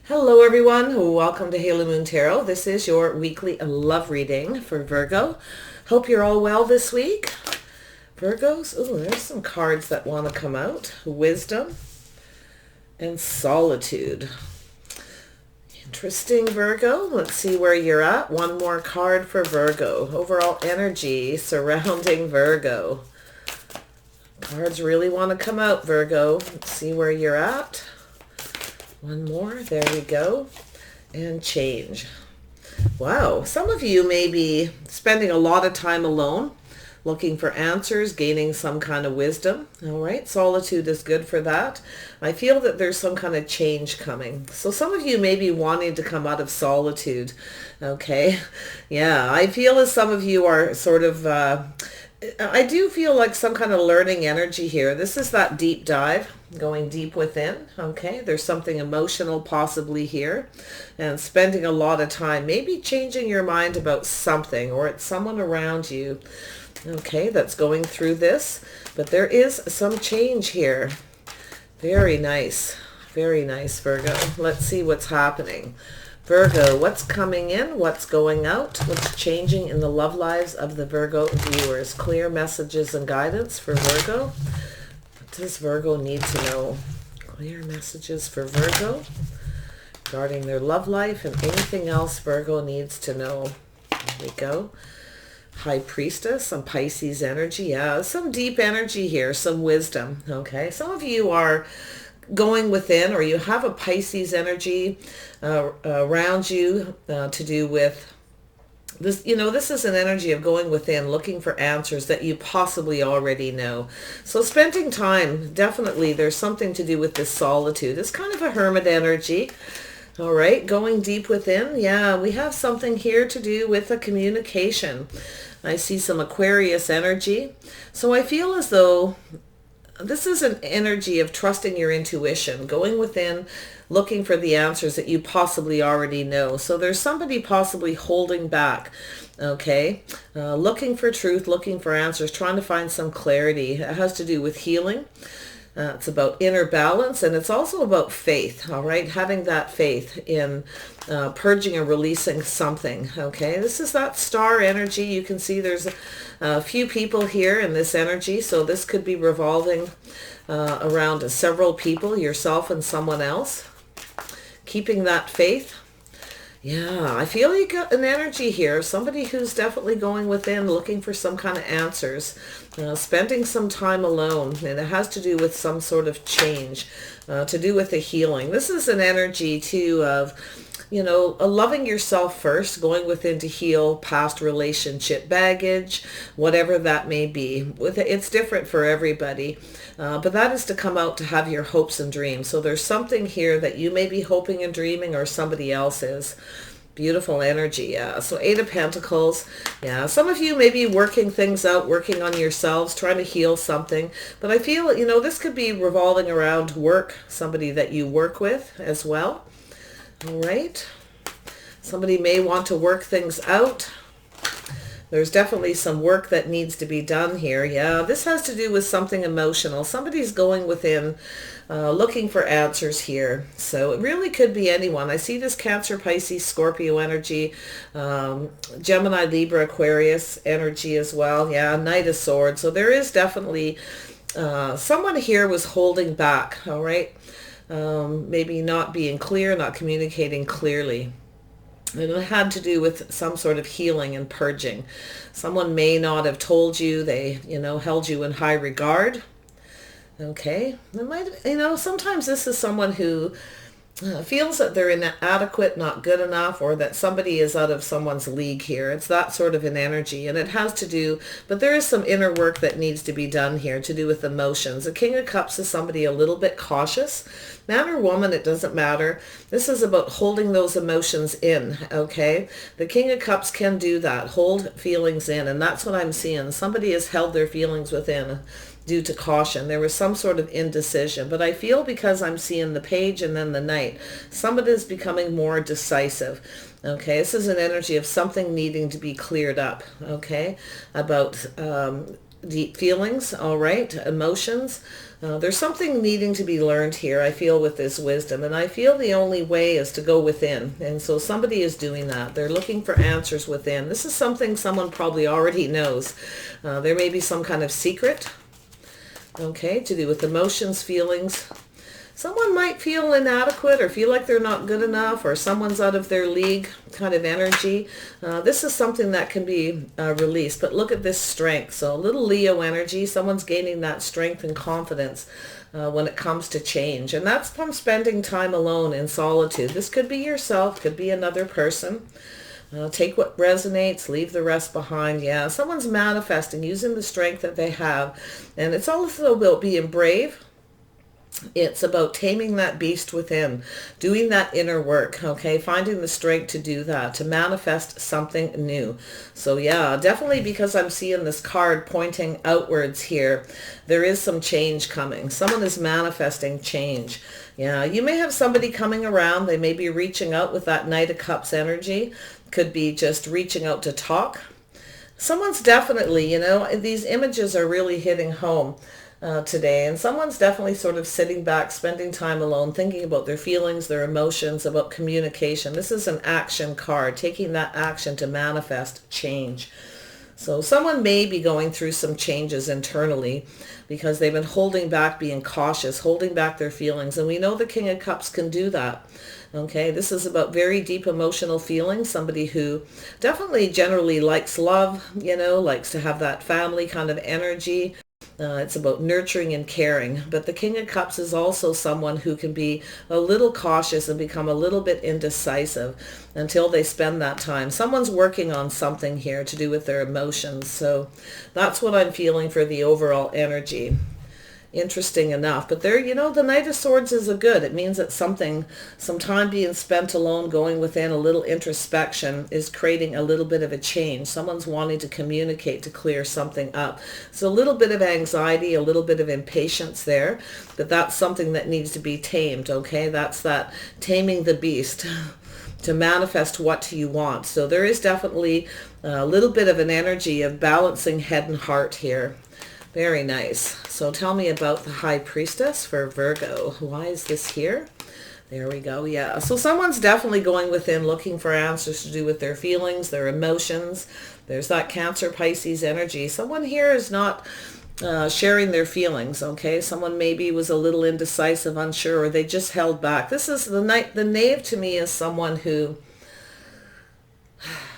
Hello everyone, welcome to Halo Moon Tarot. This is your weekly love reading for Virgo. Hope you're all well this week. Virgos, oh, there's some cards that want to come out. Wisdom and solitude. Interesting, Virgo. Let's see where you're at. One more card for Virgo. Overall energy surrounding Virgo. Cards really want to come out, Virgo. Let's see where you're at. One more. There we go. And change. Wow. Some of you may be spending a lot of time alone, looking for answers, gaining some kind of wisdom. All right. Solitude is good for that. I feel that there's some kind of change coming. So some of you may be wanting to come out of solitude. Okay. Yeah. I feel as some of you are sort of, I do feel like some kind of learning energy here. This is that deep dive, going deep within. Okay, there's something emotional possibly here, and spending a lot of time, maybe changing your mind about something, or it's someone around you, okay, that's going through this. But there is some change here. Very nice, Virgo. Let's see what's happening. Virgo, what's coming in? What's going out? What's changing in the love lives of the Virgo viewers? Clear messages and guidance for Virgo. What does Virgo need to know? Clear messages for Virgo regarding their love life and anything else Virgo needs to know. There we go. High Priestess, some Pisces energy. Yeah, some deep energy here, some wisdom. Okay, some of you are going within, or you have a Pisces energy around you to do with this. You know, this is an energy of going within, looking for answers that you possibly already know. So spending time, definitely there's something to do with this solitude. It's kind of a hermit energy. All right, going deep within. Yeah, we have something here to do with a communication. I see some Aquarius energy. So I feel as though this is an energy of trusting your intuition, going within, looking for the answers that you possibly already know. So there's somebody possibly holding back, okay? Looking for truth, looking for answers, trying to find some clarity. It has to do with healing. It's about inner balance, and it's also about faith, all right? Having that faith in purging and releasing something, okay? This is that star energy. You can see there's a few people here in this energy, so this could be revolving around several people, yourself and someone else. Keeping that faith. Yeah, I feel you got an energy here. Somebody who's definitely going within, looking for some kind of answers, spending some time alone. And it has to do with some sort of change, to do with the healing. This is an energy too of, you know, loving yourself first, going within to heal past relationship baggage, whatever that may be. It's different for everybody, but that is to come out to have your hopes and dreams. So there's something here that you may be hoping and dreaming, or somebody else is. Beautiful energy. Yeah. So Eight of Pentacles. Yeah. Some of you may be working things out, working on yourselves, trying to heal something. But I feel, you know, this could be revolving around work, somebody that you work with as well. All right. Somebody may want to work things out. There's definitely some work that needs to be done here. Yeah, this has to do with something emotional. Somebody's going within, looking for answers here. So it really could be anyone. I see this Cancer, Pisces, Scorpio energy, Gemini, Libra, Aquarius energy as well. Yeah, Knight of Swords. So there is definitely someone here was holding back, all right? Maybe not being clear, not communicating clearly. And it had to do with some sort of healing and purging. Someone may not have told you, they, you know, held you in high regard. Okay. It might, you know, sometimes this is someone who feels that they're inadequate, not good enough, or that somebody is out of someone's league here. It's that sort of an energy, and it has to do, but there is some inner work that needs to be done here to do with emotions. The King of Cups is somebody a little bit cautious. Man or woman, it doesn't matter. This is about holding those emotions in, okay? The King of Cups can do that, hold feelings in, and that's what I'm seeing. Somebody has held their feelings within due to caution. There was some sort of indecision, but I feel because I'm seeing the Page and then the Knight, somebody is becoming more decisive. Okay, this is an energy of something needing to be cleared up, okay, about deep feelings, all right, emotions. There's something needing to be learned here, I feel, with this wisdom. And I feel the only way is to go within. And so somebody is doing that. They're looking for answers within. This is something someone probably already knows. There may be some kind of secret, okay, to do with emotions, feelings. Someone might feel inadequate or feel like they're not good enough, or someone's out of their league kind of energy. This is something that can be released. But look at this strength. So a little Leo energy. Someone's gaining that strength and confidence when it comes to change. And that's from spending time alone in solitude. This could be yourself, could be another person. Take what resonates, leave the rest behind. Yeah, someone's manifesting, using the strength that they have. And it's also about being brave. It's about taming that beast within, doing that inner work, okay? Finding the strength to do that, to manifest something new. So yeah, definitely, because I'm seeing this card pointing outwards here, there is some change coming. Someone is manifesting change. Yeah, you may have somebody coming around. They may be reaching out with that Knight of Cups energy. Could be just reaching out to talk. Someone's definitely, you know, these images are really hitting home today, and someone's definitely sort of sitting back, spending time alone, thinking about their feelings, their emotions, about communication. This is an action card, taking that action to manifest change. So someone may be going through some changes internally because they've been holding back, being cautious, holding back their feelings. And we know the King of Cups can do that. Okay, this is about very deep emotional feelings. Somebody who definitely generally likes love, you know, likes to have that family kind of energy. It's about nurturing and caring. But the King of Cups is also someone who can be a little cautious and become a little bit indecisive until they spend that time. Someone's working on something here to do with their emotions. So that's what I'm feeling for the overall energy. Interesting enough. But there, you know, the Knight of Swords is a good. It means that some time being spent alone, going within, a little introspection is creating a little bit of a change. Someone's wanting to communicate, to clear something up. So a little bit of anxiety, a little bit of impatience there, but that's something that needs to be tamed, okay? That's that taming the beast to manifest what you want. So there is definitely a little bit of an energy of balancing head and heart here. Very nice. So tell me about the High Priestess for Virgo. Why is this here? There we go. Yeah. So someone's definitely going within, looking for answers to do with their feelings, their emotions. There's that Cancer Pisces energy. Someone here is not sharing their feelings, okay? Someone maybe was a little indecisive, unsure, or they just held back. This is the Knave to me is someone who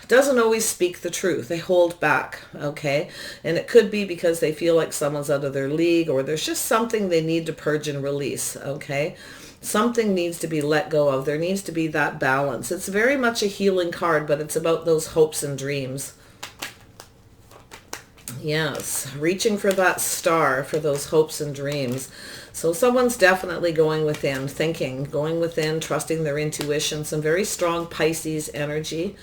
doesn't always speak the truth. They hold back, okay? And it could be because they feel like someone's out of their league, or there's just something they need to purge and release, okay? Something needs to be let go of. There needs to be that balance. It's very much a healing card, but it's about those hopes and dreams. Yes, reaching for that star, for those hopes and dreams. So someone's definitely going within, thinking, going within, trusting their intuition. Some very strong Pisces energy.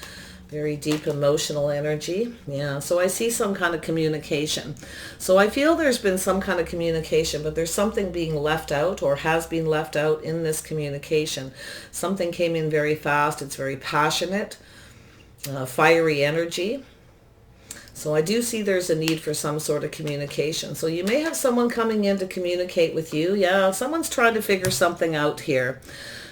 Very deep emotional energy. Yeah, so I see some kind of communication. So I feel there's been some kind of communication, but there's something being left out, or has been left out in this communication. Something came in very fast. It's very passionate, fiery energy. So I do see there's a need for some sort of communication. So you may have someone coming in to communicate with you. Yeah, someone's trying to figure something out here.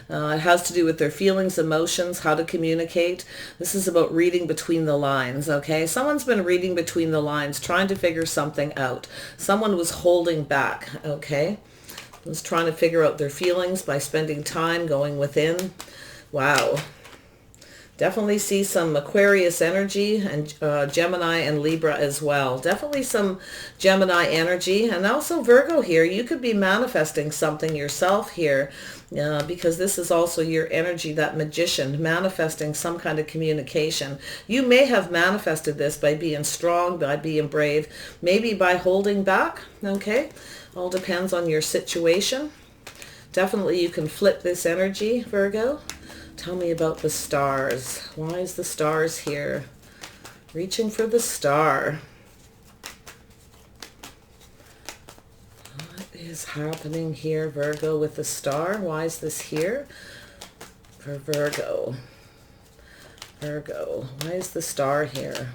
It has to do with their feelings, emotions, how to communicate. This is about reading between the lines, okay? Someone's been reading between the lines, trying to figure something out. Someone was holding back, okay? Was trying to figure out their feelings by spending time going within. Wow. Definitely see some Aquarius energy, and Gemini and Libra as well. Definitely some Gemini energy. And also Virgo here. You could be manifesting something yourself here, because this is also your energy, that Magician, manifesting some kind of communication. You may have manifested this by being strong, by being brave, maybe by holding back, okay? All depends on your situation. Definitely you can flip this energy, Virgo. Tell me about the stars. Why is the stars here? Reaching for the star. What is happening here, Virgo, with the star? Why is this here for Virgo? Virgo, why is the star here?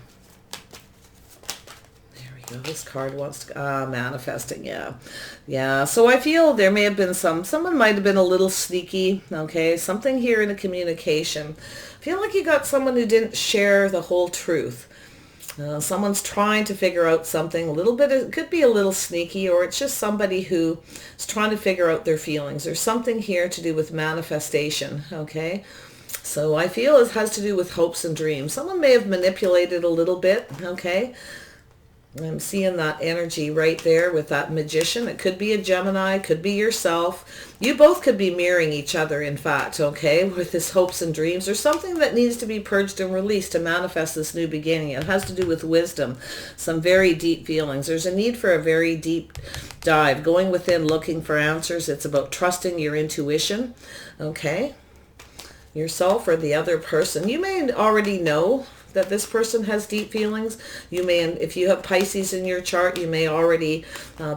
There we Now this card wants to, manifesting, yeah. Yeah, so I feel there may have been someone might have been a little sneaky, okay? Something here in the communication. I feel like you got someone who didn't share the whole truth. Someone's trying to figure out something a little bit, it could be a little sneaky, or it's just somebody who is trying to figure out their feelings. There's something here to do with manifestation, okay? So I feel it has to do with hopes and dreams. Someone may have manipulated a little bit, okay? I'm seeing that energy right there with that magician. It could be a Gemini, could be yourself. You both could be mirroring each other, in fact, okay, with this hopes and dreams. There's something that needs to be purged and released to manifest this new beginning. It has to do with wisdom, some very deep feelings. There's a need for a very deep dive, going within, looking for answers. It's about trusting your intuition, okay, yourself or the other person. You may already know that this person has deep feelings. You may, if you have Pisces in your chart, you may already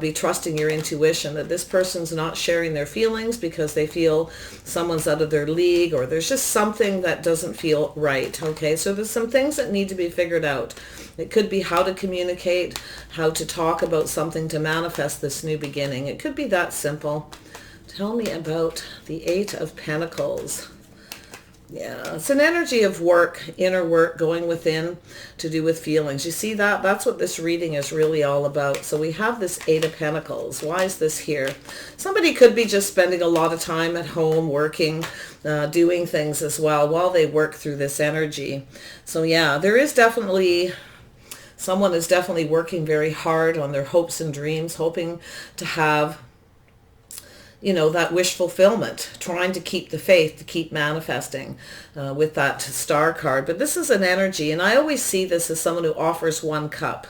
be trusting your intuition that this person's not sharing their feelings because they feel someone's out of their league, or there's just something that doesn't feel right, okay? So there's some things that need to be figured out. It could be how to communicate, how to talk about something to manifest this new beginning. It could be that simple. Tell me about the Eight of Pentacles. Yeah, it's an energy of work, inner work, going within, to do with feelings. You see that? That's what this reading is really all about. So we have this Eight of Pentacles. Why is this here? Somebody could be just spending a lot of time at home working, doing things as well while they work through this energy. So yeah, there is definitely, someone is definitely working very hard on their hopes and dreams, hoping to have, you know, that wish fulfillment, trying to keep the faith, to keep manifesting with that star card. But this is an energy, and I always see this as someone who offers one cup.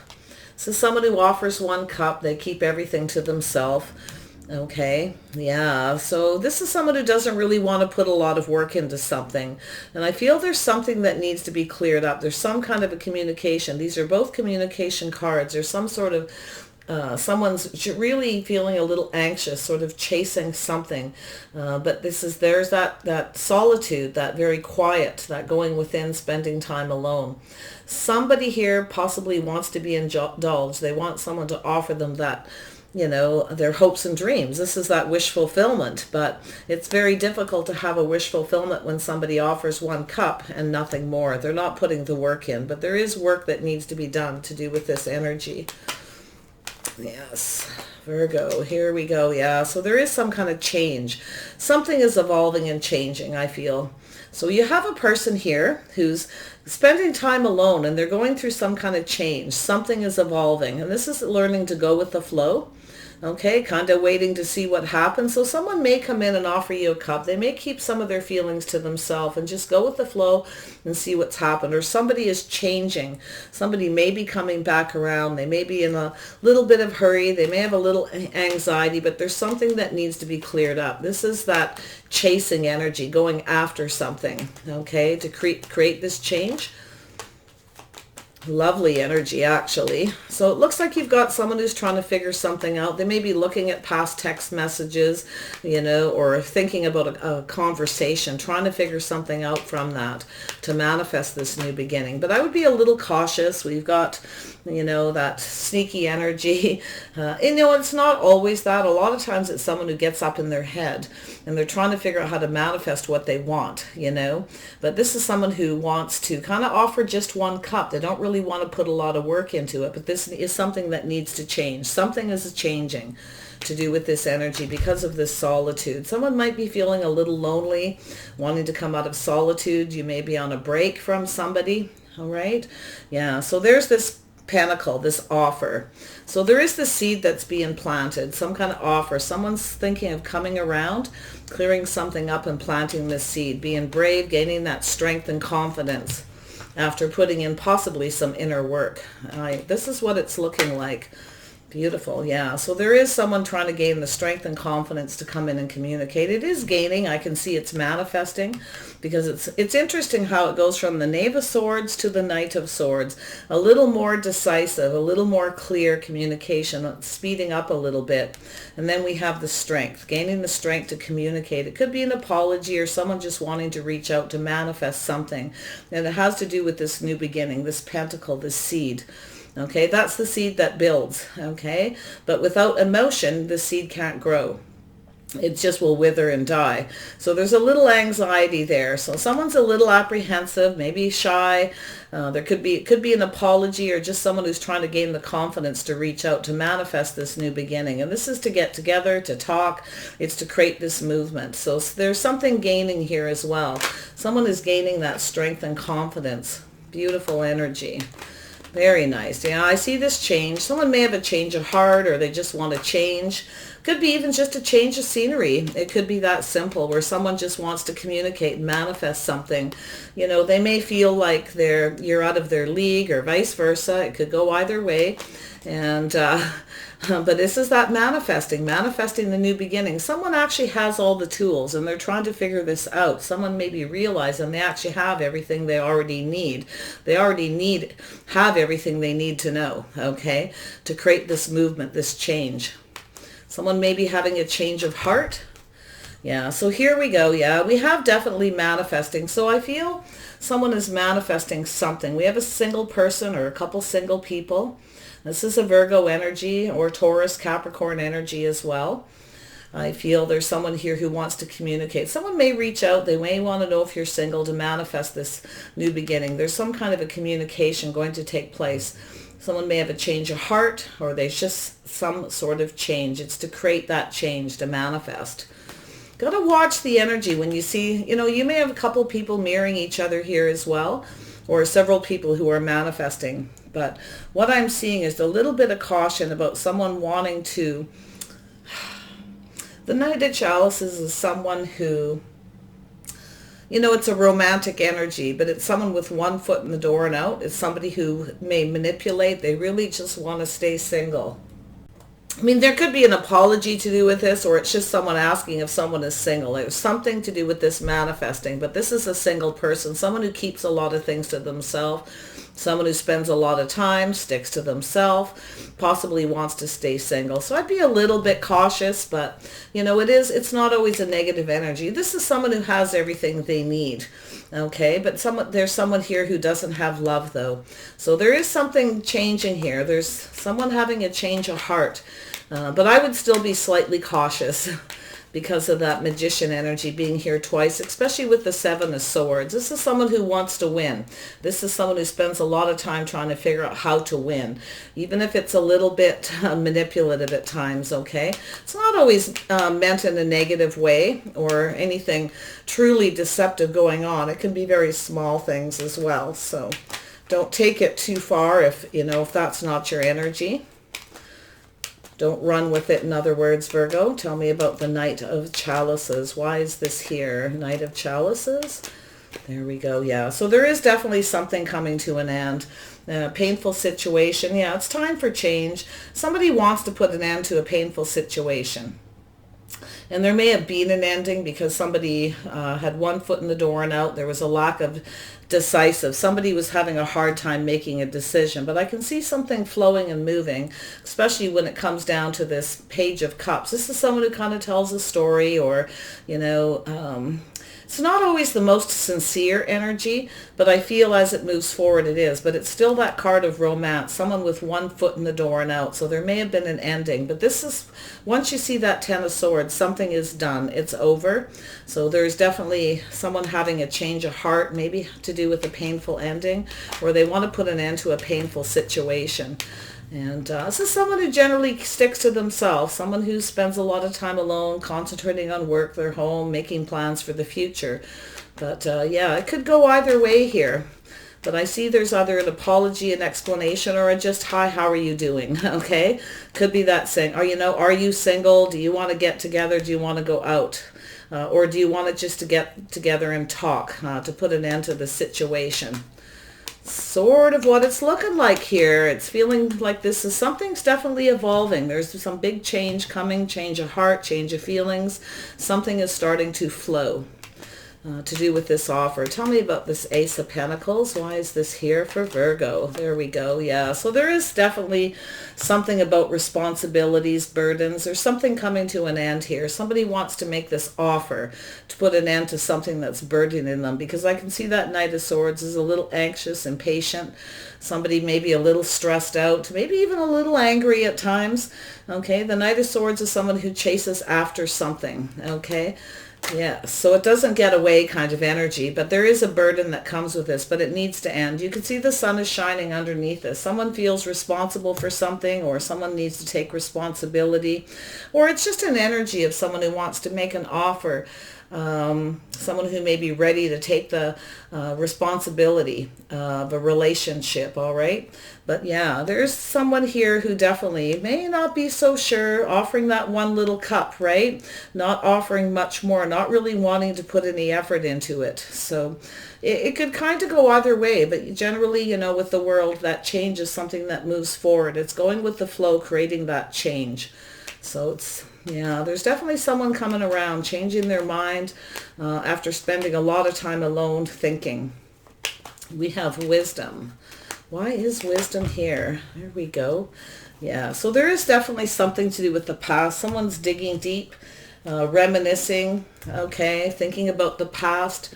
So someone who offers one cup, they keep everything to themselves. Okay, yeah, so this is someone who doesn't really want to put a lot of work into something. And I feel there's something that needs to be cleared up. There's some kind of a communication. These are both communication cards. There's some sort of someone's really feeling a little anxious, sort of chasing something. But there's that solitude, that very quiet, that going within, spending time alone. Somebody here possibly wants to be indulged. They want someone to offer them that, you know, their hopes and dreams. This is that wish fulfillment, but it's very difficult to have a wish fulfillment when somebody offers one cup and nothing more. They're not putting the work in, but there is work that needs to be done to do with this energy. Yes, Virgo, here we go. Yeah, so there is some kind of change. Something is evolving and changing, I feel. So you have a person here who's spending time alone, and they're going through some kind of change. Something is evolving, and this is learning to go with the flow. Okay, kind of waiting to see what happens. So someone may come in and offer you a cup. They may keep some of their feelings to themselves and just go with the flow and see what's happened. Or somebody is changing. Somebody may be coming back around. They may be in a little bit of hurry. They may have a little anxiety, but there's something that needs to be cleared up. This is that chasing energy, going after something, okay, to create this change. Lovely energy, actually. So it looks like you've got someone who's trying to figure something out. They may be looking at past text messages, you know, or thinking about a conversation, trying to figure something out from that to manifest this new beginning. But I would be a little cautious. We've got, you know, that sneaky energy. You know, it's not always that. A lot of times it's someone who gets up in their head and they're trying to figure out how to manifest what they want, you know. But this is someone who wants to kind of offer just one cup. They don't really want to put a lot of work into it, but this is something that needs to change. Something is changing to do with this energy because of this solitude. Someone might be feeling a little lonely, wanting to come out of solitude. You may be on a break from somebody, all right? Yeah, so there's this pentacle, this offer. So there is the seed that's being planted, some kind of offer. Someone's thinking of coming around, clearing something up and planting this seed, being brave, gaining that strength and confidence after putting in possibly some inner work. This is what it's looking like. Beautiful, yeah. So there is someone trying to gain the strength and confidence to come in and communicate. It is gaining. I can see it's manifesting because it's interesting how it goes from the Knave of Swords to the Knight of Swords. A little more decisive, a little more clear communication, speeding up a little bit. And then we have the strength, gaining the strength to communicate. It could be an apology or someone just wanting to reach out to manifest something. And it has to do with this new beginning, this pentacle, this seed. Okay, that's the seed that builds. Okay, but without emotion, the seed can't grow. It just will wither and die. So there's a little anxiety there. So someone's a little apprehensive, maybe shy. It could be an apology, or just someone who's trying to gain the confidence to reach out to manifest this new beginning. And this is to get together, to talk. It's to create this movement. So there's something gaining here as well. Someone is gaining that strength and confidence. Beautiful energy. Very nice. Yeah, I see this change. Someone may have a change of heart, or they just want to change. Could be even just a change of scenery. It could be that simple, where someone just wants to communicate and manifest something. You know, they may feel like you're out of their league, or vice versa. It could go either way. And but this is that manifesting the new beginning. Someone actually has all the tools, and they're trying to figure this out. Someone may be realizing they actually have everything they already need. Have everything they need to know, okay, to create this movement, this change. Someone may be having a change of heart. Yeah, so here we go. Yeah, we have definitely manifesting. So I feel someone is manifesting something. We have a single person or a couple single people. This is a Virgo energy, or Taurus, Capricorn energy as well. I feel there's someone here who wants to communicate. Someone may reach out. They may want to know if you're single, to manifest this new beginning. There's some kind of a communication going to take place. Someone may have a change of heart, or there's just some sort of change. It's to create that change, to manifest. Got to watch the energy when you see, you may have a couple people mirroring each other here as well, or several people who are manifesting. But what I'm seeing is a little bit of caution about someone wanting to... The Night of Chalices is someone who, it's a romantic energy, but it's someone with one foot in the door and out. It's somebody who may manipulate. They really just want to stay single. I mean, there could be an apology to do with this, or it's just someone asking if someone is single. There's something to do with this manifesting, but this is a single person, someone who keeps a lot of things to themselves, someone who spends a lot of time, sticks to themselves, possibly wants to stay single. So I'd be a little bit cautious, but, it's not always a negative energy. This is someone who has everything they need. Okay, but there's someone here who doesn't have love, though. So there is something changing here. There's someone having a change of heart. But I would still be slightly cautious because of that magician energy being here twice, especially with the Seven of Swords. This is someone who wants to win. This is someone who spends a lot of time trying to figure out how to win, even if it's a little bit manipulative at times, okay? It's not always meant in a negative way or anything truly deceptive going on. It can be very small things as well. So don't take it too far if that's not your energy. Don't run with it, in other words, Virgo. Tell me about the Night of Chalices. Why is this here? Night of Chalices? There we go. Yeah, so there is definitely something coming to an end. Painful situation. Yeah, it's time for change. Somebody wants to put an end to a painful situation. And there may have been an ending because somebody had one foot in the door and out. There was a lack of decisive. Somebody was having a hard time making a decision. But I can see something flowing and moving, especially when it comes down to this Page of Cups. This is someone who kind of tells a story, or, it's not always the most sincere energy, but I feel as it moves forward it is. But it's still that card of romance, someone with one foot in the door and out. So there may have been an ending. But this is, once you see that Ten of Swords, something is done. It's over. So there's definitely someone having a change of heart, maybe to do with a painful ending, or they want to put an end to a painful situation. And this is someone who generally sticks to themselves, someone who spends a lot of time alone, concentrating on work, their home, making plans for the future. But yeah, it could go either way here. But I see there's either an apology, an explanation, or a just, hi, how are you doing? Okay? Could be that saying, are you single? Do you want to get together? Do you want to go out? Or do you want it just to get together and talk, to put an end to the situation? Sort of what it's looking like here. It's feeling like something's definitely evolving. There's some big change coming, change of heart, change of feelings. Something is starting to flow. to do with this offer. Tell me about this Ace of Pentacles. Why is this here for Virgo? There we go. Yeah, so there is definitely something about responsibilities, burdens. There's something coming to an end here. Somebody wants to make this offer to put an end to something that's burdening them, because I can see that Knight of Swords is a little anxious, impatient. Somebody maybe a little stressed out, maybe even a little angry at times. Okay, the Knight of Swords is someone who chases after something. Okay. Yeah, so it doesn't get away kind of energy, but there is a burden that comes with this, but it needs to end. You can see the sun is shining underneath this. Someone feels responsible for something, or someone needs to take responsibility, or it's just an energy of someone who wants to make an offer. Someone who may be ready to take the responsibility of a relationship, all right? But yeah, there's someone here who definitely may not be so sure, offering that one little cup, right? Not offering much more, not really wanting to put any effort into it. So it could kind of go either way, but generally, you know, with the world, that change is something that moves forward. It's going with the flow, creating that change. So it's, yeah, there's definitely someone coming around, changing their mind after spending a lot of time alone thinking. We have wisdom. Why is wisdom here? There we go. Yeah, so there is definitely something to do with the past. Someone's digging deep, reminiscing, okay, thinking about the past.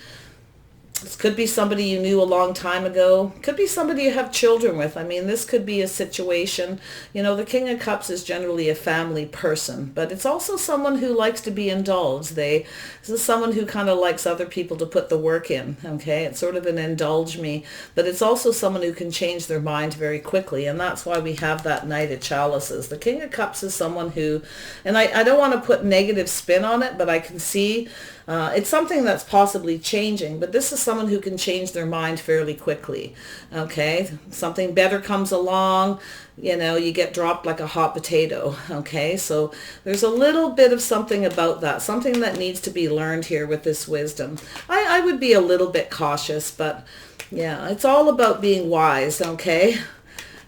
This could be somebody you knew a long time ago. Could be somebody you have children with. I mean, this could be a situation. You know, the King of Cups is generally a family person, but it's also someone who likes to be indulged. This is someone who kind of likes other people to put the work in, okay? It's sort of an indulge me, but it's also someone who can change their mind very quickly, and that's why we have that Knight of Chalices. The King of Cups is someone who, and I don't want to put negative spin on it, but I can see it's something that's possibly changing, but this is someone who can change their mind fairly quickly, okay? Something better comes along, you know, you get dropped like a hot potato, okay? So there's a little bit of something about that, something that needs to be learned here with this wisdom. I would be a little bit cautious, but yeah, it's all about being wise, okay?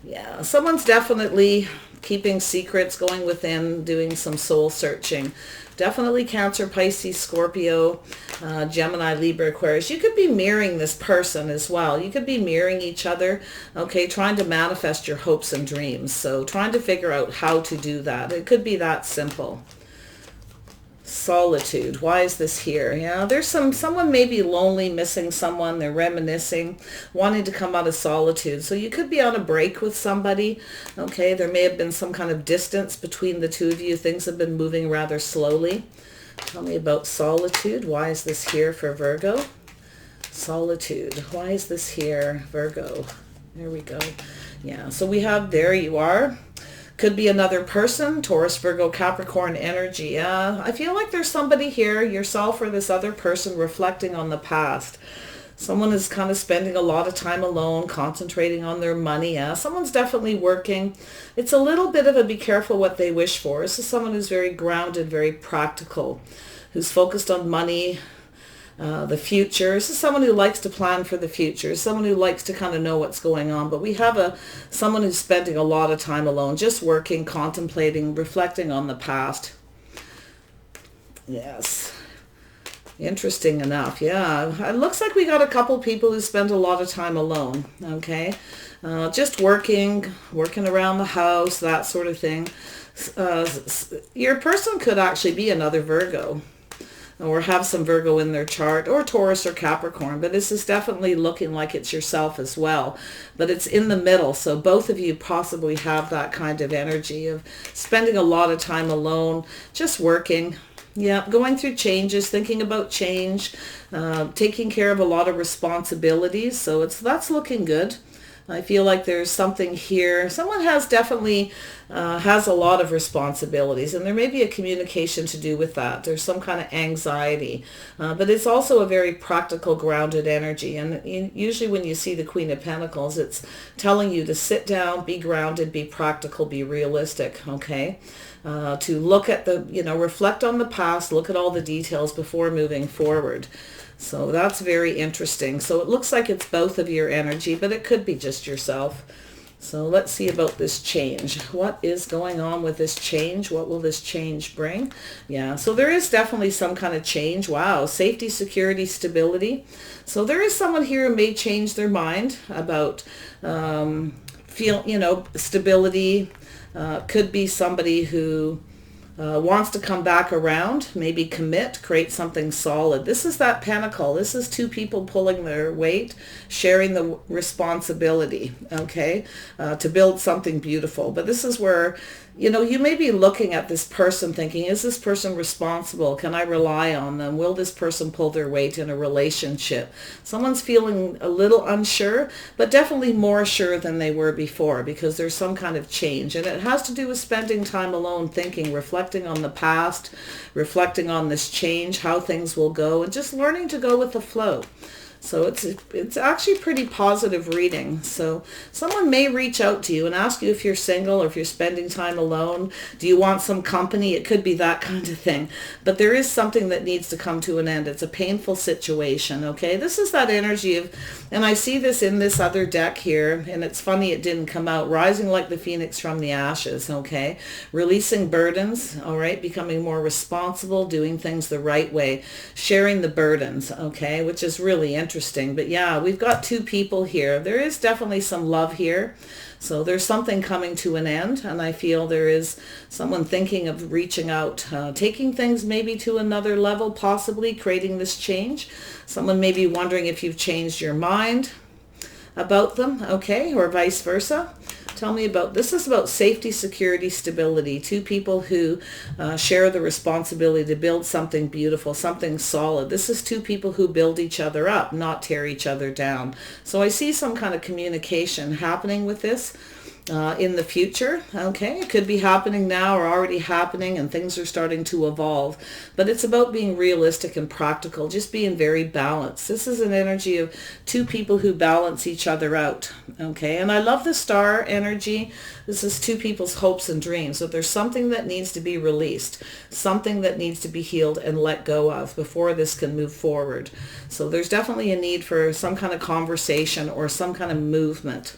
Yeah, someone's definitely keeping secrets, going within, doing some soul searching. Definitely Cancer, Pisces, Scorpio, Gemini, Libra, Aquarius. You could be mirroring this person as well. You could be mirroring each other, okay, trying to manifest your hopes and dreams. So trying to figure out how to do that. It could be that simple. Solitude. Why is this here? Yeah, there's someone may be lonely, missing someone. They're reminiscing, wanting to come out of solitude. So you could be on a break with somebody. Okay, there may have been some kind of distance between the two of you. Things have been moving rather slowly. Tell me about solitude. Why is this here for Virgo? Solitude. Why is this here, Virgo? There we go. Yeah, so we have, there you are. Could be another person, Taurus, Virgo, Capricorn energy. I feel like there's somebody here, yourself or this other person, reflecting on the past. Someone is kind of spending a lot of time alone, concentrating on their money. Someone's definitely working. It's a little bit of a be careful what they wish for. This is someone who's very grounded, very practical, who's focused on money, the future. This is someone who likes to plan for the future, someone who likes to kind of know what's going on. But we have someone who's spending a lot of time alone, just working, contemplating, reflecting on the past. Yes. Interesting enough. Yeah. It looks like we got a couple people who spend a lot of time alone. Okay. Just working around the house, that sort of thing. Your person could actually be another Virgo, or have some Virgo in their chart, or Taurus or Capricorn, but this is definitely looking like it's yourself as well. But it's in the middle, so both of you possibly have that kind of energy of spending a lot of time alone, just working. Yeah, going through changes, thinking about change, taking care of a lot of responsibilities, so that's looking good. I feel like there's something here. Someone definitely has a lot of responsibilities, and there may be a communication to do with that. There's some kind of anxiety, but it's also a very practical, grounded energy. And usually when you see the Queen of Pentacles, it's telling you to sit down, be grounded, be practical, be realistic, okay? To look at reflect on the past, look at all the details before moving forward. So that's very interesting. So it looks like it's both of your energy, but it could be just yourself. So let's see about this change. What is going on with this change? What will this change bring? Yeah, so there is definitely some kind of change. Wow, safety, security, stability. So there is someone here who may change their mind about stability. Could be somebody who wants to come back around, maybe commit, create something solid. This is that pentacle. This is two people pulling their weight, sharing the responsibility, okay, to build something beautiful. But this is where, you may be looking at this person thinking, is this person responsible? Can I rely on them? Will this person pull their weight in a relationship? Someone's feeling a little unsure, but definitely more sure than they were before, because there's some kind of change. And it has to do with spending time alone, thinking, reflecting on the past, reflecting on this change, how things will go, and just learning to go with the flow. So it's actually pretty positive reading. So someone may reach out to you and ask you if you're single or if you're spending time alone. Do you want some company? It could be that kind of thing. But there is something that needs to come to an end. It's a painful situation, okay? This is that energy of, and I see this in this other deck here, and it's funny it didn't come out, rising like the phoenix from the ashes, okay? Releasing burdens, all right? Becoming more responsible, doing things the right way, sharing the burdens, okay? Which is really interesting. But yeah, we've got two people here. There is definitely some love here. So there's something coming to an end, and I feel there is someone thinking of reaching out, taking things maybe to another level, possibly creating this change. Someone may be wondering if you've changed your mind about them, okay, or vice versa. Tell me about, this is about safety, security, stability. Two people who share the responsibility to build something beautiful, something solid. This is two people who build each other up, not tear each other down. So I see some kind of communication happening with this in the future. Okay, it could be happening now or already happening, and things are starting to evolve. But it's about being realistic and practical, just being very balanced. This is an energy of two people who balance each other out. Okay, and I love the star energy. This is two people's hopes and dreams. So there's something that needs to be released, something that needs to be healed and let go of before this can move forward. So there's definitely a need for some kind of conversation or some kind of movement.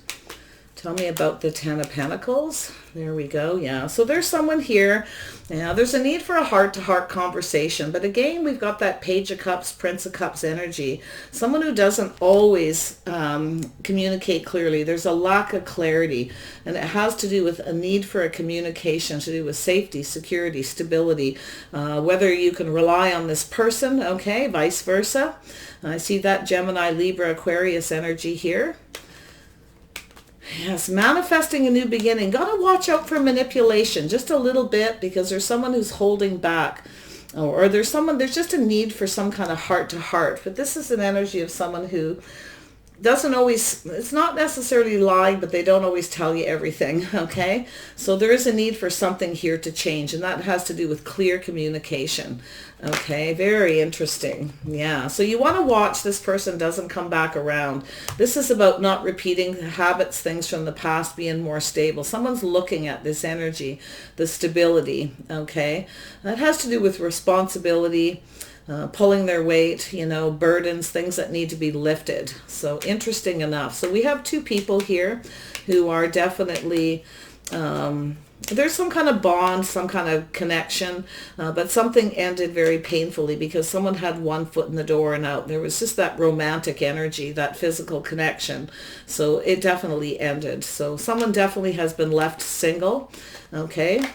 Tell me about the Ten of Pentacles. There we go. Yeah. So there's someone here. Yeah, there's a need for a heart-to-heart conversation. But again, we've got that Page of Cups, Prince of Cups energy. Someone who doesn't always communicate clearly. There's a lack of clarity. And it has to do with a need for a communication, to do with safety, security, stability. Whether you can rely on this person, okay, vice versa. I see that Gemini, Libra, Aquarius energy here. Yes, manifesting a new beginning. Got to watch out for manipulation just a little bit, because there's someone who's holding back, or there's just a need for some kind of heart to heart. But this is an energy of someone who doesn't always, it's not necessarily lying, but they don't always tell you everything, okay? So there is a need for something here to change, and that has to do with clear communication, okay? Very interesting. Yeah, so you want to watch this person doesn't come back around. This is about not repeating habits, things from the past, being more stable. Someone's looking at this energy, the stability, okay? That has to do with responsibility, pulling their weight, burdens, things that need to be lifted. So interesting enough. So we have two people here who are definitely, there's some kind of bond, some kind of connection, but something ended very painfully because someone had one foot in the door and out. There was just that romantic energy, that physical connection. So it definitely ended. So someone definitely has been left single, okay?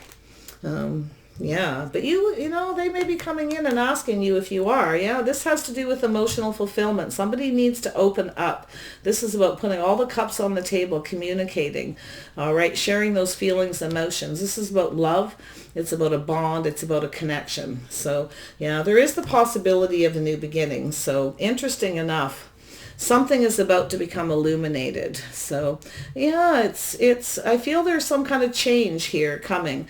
Yeah, but they may be coming in and asking you if you are. Yeah, this has to do with emotional fulfillment. Somebody needs to open up. This is about putting all the cups on the table, communicating, all right, sharing those feelings, emotions. This is about love. It's about a bond. It's about a connection. So, yeah, there is the possibility of a new beginning. So, interesting enough. Something is about to become illuminated. So yeah, I feel there's some kind of change here coming.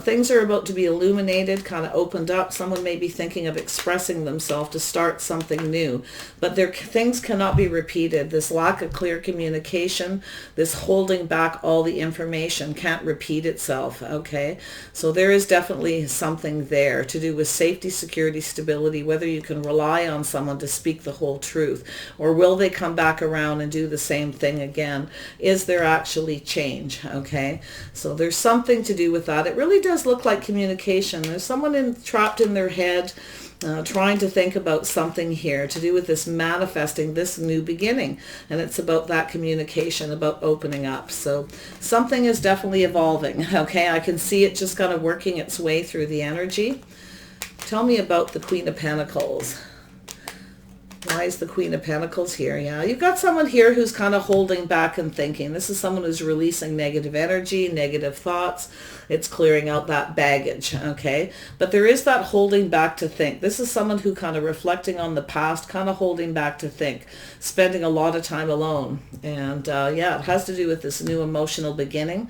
Things are about to be illuminated, kind of opened up. Someone may be thinking of expressing themselves to start something new, but things cannot be repeated. This lack of clear communication, this holding back all the information can't repeat itself, okay? So there is definitely something there to do with safety, security, stability, whether you can rely on someone to speak the whole truth, or will they come back around and do the same thing again? Is there actually change? Okay, so there's something to do with that. It really does look like communication. There's someone trapped in their head, trying to think about something here to do with this manifesting this new beginning. And it's about that communication, about opening up. So something is definitely evolving. Okay, I can see it just kind of working its way through the energy. Tell me about the Queen of Pentacles. Why is the Queen of Pentacles here? Yeah, you've got someone here who's kind of holding back and thinking. This is someone who's releasing negative energy, negative thoughts. It's clearing out that baggage, okay? But there is that holding back to think. This is someone who kind of reflecting on the past, kind of holding back to think, spending a lot of time alone. And yeah, it has to do with this new emotional beginning,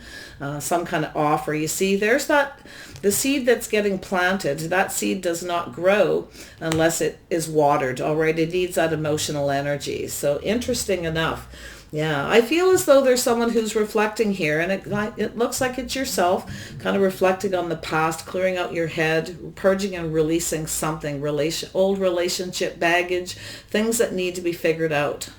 some kind of offer. You see, there's the seed that's getting planted. That seed does not grow unless it is watered, all right? It needs that emotional energy. So interesting enough. Yeah, I feel as though there's someone who's reflecting here, and it looks like it's yourself, kind of reflecting on the past, clearing out your head, purging and releasing something, old relationship baggage, things that need to be figured out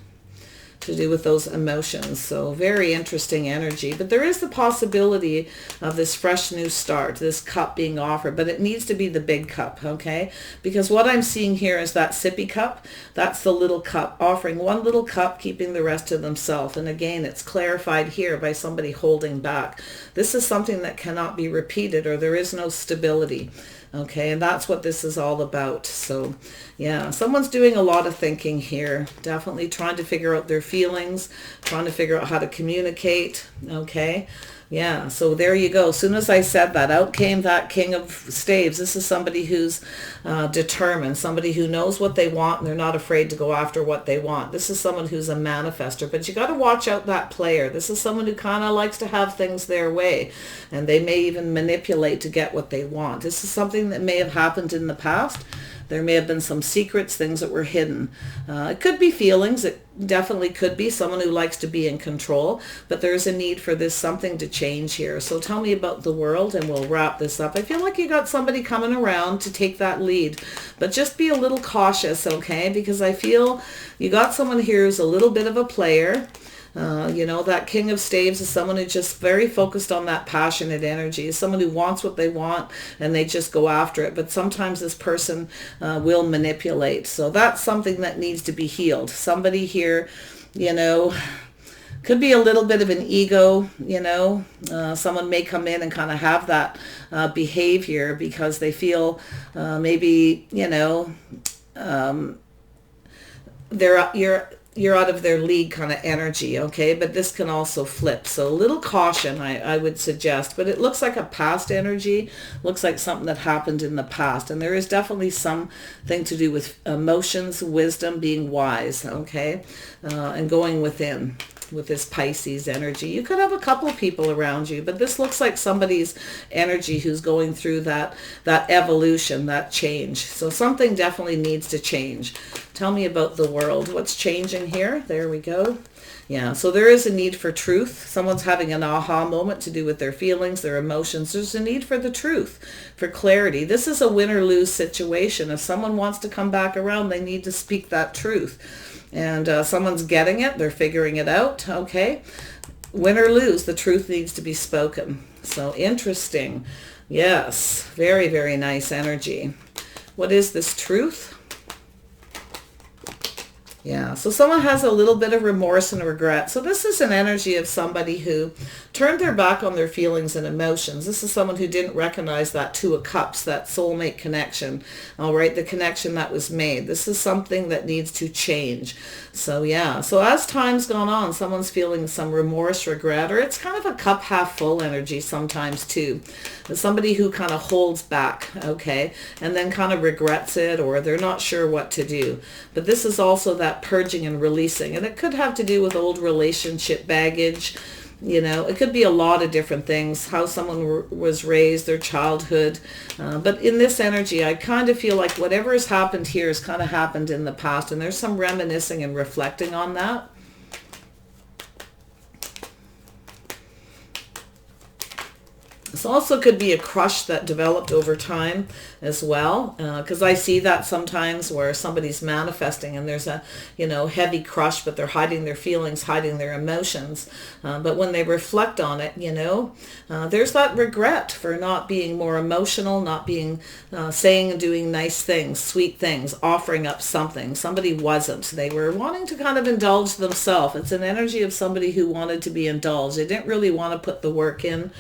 to do with those emotions. So very interesting energy. But there is the possibility of this fresh new start, this cup being offered, but it needs to be the big cup, okay? Because what I'm seeing here is that sippy cup. That's the little cup, offering one little cup, keeping the rest to themselves. And again, it's clarified here by somebody holding back. This is something that cannot be repeated, or there is no stability. Okay, and that's what this is all about. So yeah, someone's doing a lot of thinking here, definitely trying to figure out their feelings, trying to figure out how to communicate. Okay, yeah, so there you go. As soon as I said that, out came that King of Staves. This is somebody who's determined, somebody who knows what they want, and they're not afraid to go after what they want. This is someone who's a manifester, but you got to watch out that player. This is someone who kind of likes to have things their way, and they may even manipulate to get what they want. This is something that may have happened in the past. There may have been some secrets, things that were hidden. It could be feelings. It definitely could be someone who likes to be in control, but there's a need for this something to change here. So tell me about the world, and we'll wrap this up. I feel like you got somebody coming around to take that lead, but just be a little cautious, okay? Because I feel you got someone here who's a little bit of a player. You know, that King of Staves is someone who's just very focused on that passionate energy, is someone who wants what they want and they just go after it. But sometimes this person will manipulate. So that's something that needs to be healed. Somebody here, you know, could be a little bit of an ego, you know. Someone may come in and kind of have that behavior because they feel maybe, you know, you're out of their league kind of energy, okay? But this can also flip. So a little caution, I would suggest. But it looks like a past energy, looks like something that happened in the past. And there is definitely something to do with emotions, wisdom, being wise, okay? And going within with this Pisces energy. You could have a couple of people around you, but this looks like somebody's energy who's going through that evolution, that change. So something definitely needs to change. Tell me about the world. What's changing here? There we go. Yeah, so there is a need for truth. Someone's having an aha moment to do with their feelings, their emotions. There's a need for the truth, for clarity. This is a win or lose situation. If someone wants to come back around, they need to speak that truth. And someone's getting it. They're figuring it out. Okay. Win or lose, the truth needs to be spoken. So interesting. Yes. Very, very nice energy. What is this truth? Yeah, so someone has a little bit of remorse and regret. So this is an energy of somebody who turned their back on their feelings and emotions. This is someone who didn't recognize that Two of Cups, that soulmate connection, all right, the connection that was made. This is something that needs to change. So yeah, so as time's gone on, someone's feeling some remorse, regret, or it's kind of a cup half full energy sometimes too. There's somebody who kind of holds back, okay, and then kind of regrets it, or they're not sure what to do. But this is also that purging and releasing, and it could have to do with old relationship baggage. You know, it could be a lot of different things, how someone was raised, their childhood. But in this energy, I kind of feel like whatever has happened here has kind of happened in the past, and there's some reminiscing and reflecting on that. This also could be a crush that developed over time as well, because I see that sometimes where somebody's manifesting and there's a, heavy crush, but they're hiding their feelings, hiding their emotions. But when they reflect on it, there's that regret for not being more emotional, not being saying and doing nice things, sweet things, offering up something. Somebody wasn't. They were wanting to kind of indulge themselves. It's an energy of somebody who wanted to be indulged. They didn't really want to put the work in.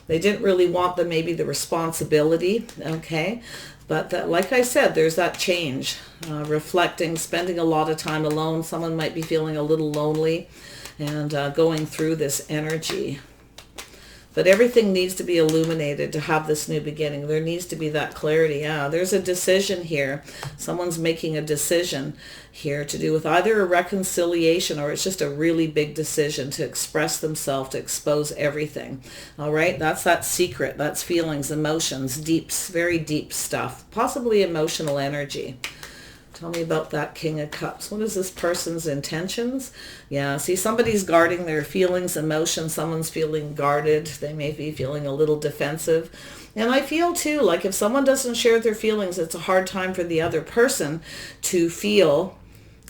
They didn't really want maybe the responsibility, okay? But like I said, there's that change, reflecting, spending a lot of time alone. Someone might be feeling a little lonely and going through this energy. But everything needs to be illuminated to have this new beginning. There needs to be that clarity. Yeah, there's a decision here. Someone's making a decision here to do with either a reconciliation or it's just a really big decision to express themselves, to expose everything. All right, that's that secret. That's feelings, emotions, deep, very deep stuff, possibly emotional energy. Tell me about that King of Cups. What is this person's intentions? Yeah, see, somebody's guarding their feelings, emotions. Someone's feeling guarded. They may be feeling a little defensive. And I feel, too, like if someone doesn't share their feelings, it's a hard time for the other person to feel,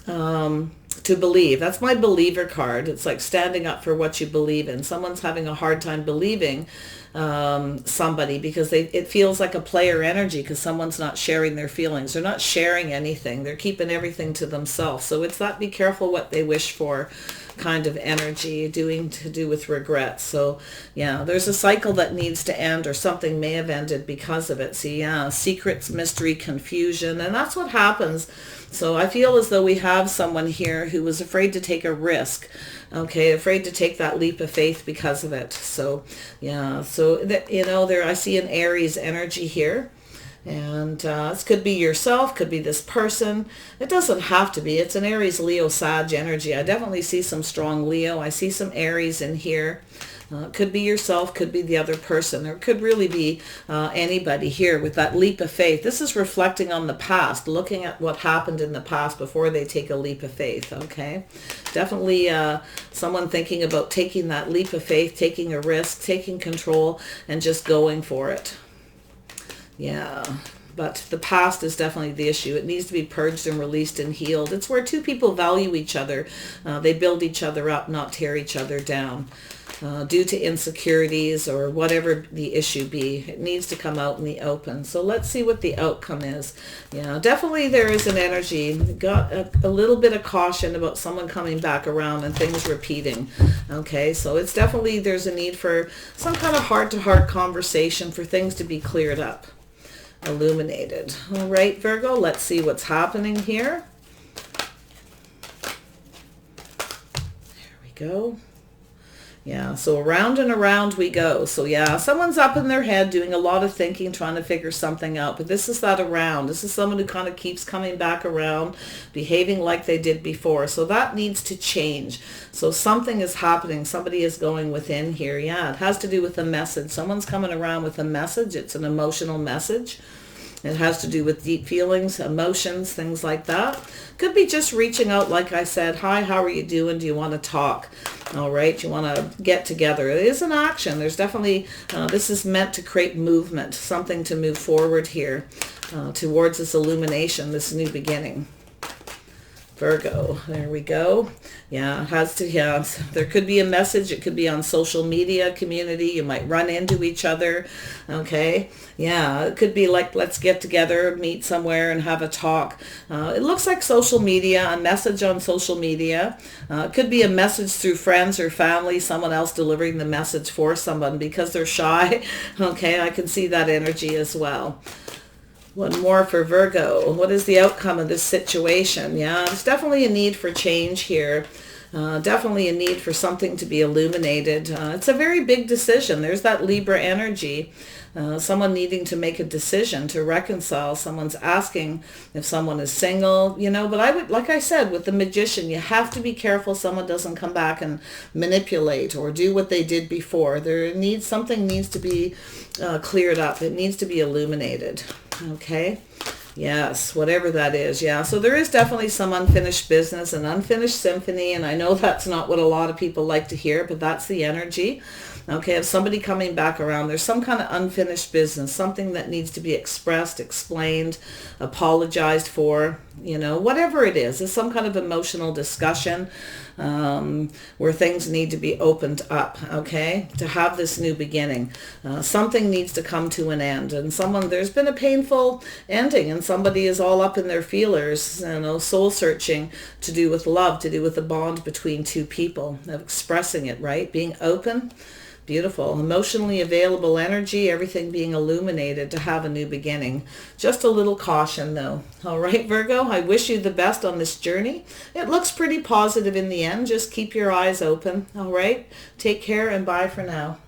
to believe. That's my believer card. It's like standing up for what you believe in. Someone's having a hard time believing somebody because it feels like a player energy because someone's not sharing their feelings. They're not sharing anything. They're keeping everything to themselves. So it's that be careful what they wish for kind of energy, to do with regret. So yeah, there's a cycle that needs to end or something may have ended because of it. See, yeah, secrets, mystery, confusion, and that's what happens. So I feel as though we have someone here who was afraid to take a risk, okay, afraid to take that leap of faith because of it. So yeah, so that, there I see an Aries energy here. And this could be yourself, could be this person. It doesn't have to be. It's an Aries, Leo, Sag energy. I definitely see some strong Leo. I see some Aries in here. Could be yourself, could be the other person, or could really be anybody here with that leap of faith. This is reflecting on the past, looking at what happened in the past before they take a leap of faith, okay? Definitely someone thinking about taking that leap of faith, taking a risk, taking control, and just going for it. Yeah, but the past is definitely the issue. It needs to be purged and released and healed. It's where two people value each other. They build each other up, not tear each other down. Due to insecurities or whatever the issue be, it needs to come out in the open. So let's see what the outcome is. Yeah, definitely there is an energy. Got a little bit of caution about someone coming back around and things repeating. Okay, so it's definitely, there's a need for some kind of heart-to-heart conversation for things to be cleared up, illuminated. All right, Virgo, let's see what's happening here. There we go. Yeah, so around and around we go. So yeah, someone's up in their head doing a lot of thinking, trying to figure something out. But this is that around. This is someone who kind of keeps coming back around, behaving like they did before. So that needs to change. So something is happening. Somebody is going within here. Yeah, it has to do with a message. Someone's coming around with a message. It's an emotional message. It has to do with deep feelings, emotions, things like that. Could be just reaching out, like I said, hi, how are you doing? Do you want to talk? All right, you want to get together. It is an action. There's definitely, this is meant to create movement, something to move forward here towards this illumination, this new beginning. Virgo, there we go. Yeah, it has to, yeah, there could be a message. It could be on social media community. You might run into each other, okay? Yeah, it could be like, let's get together, meet somewhere and have a talk. It looks like social media, a message on social media. It could be a message through friends or family, someone else delivering the message for someone because they're shy, okay? I can see that energy as well. One more for Virgo. What is the outcome of this situation? Yeah, there's definitely a need for change here. Definitely a need for something to be illuminated. It's a very big decision. There's that Libra energy. Someone needing to make a decision to reconcile. Someone's asking if someone is single, but I would, like I said, with the Magician, you have to be careful someone doesn't come back and manipulate or do what they did before. Something needs to be cleared up. It needs to be illuminated. Okay. Yes, whatever that is. Yeah. So there is definitely some unfinished business, an unfinished symphony. And I know that's not what a lot of people like to hear, but that's the energy. Okay, of somebody coming back around. There's some kind of unfinished business, something that needs to be expressed, explained, apologized for, whatever it is. There's some kind of emotional discussion where things need to be opened up, okay, to have this new beginning. Something needs to come to an end. And there's been a painful ending, and somebody is all up in their feelers, soul searching, to do with love, to do with the bond between two people, of expressing it, right? Being open. Beautiful. Emotionally available energy, everything being illuminated to have a new beginning. Just a little caution though. All right, Virgo, I wish you the best on this journey. It looks pretty positive in the end. Just keep your eyes open. All right. Take care and bye for now.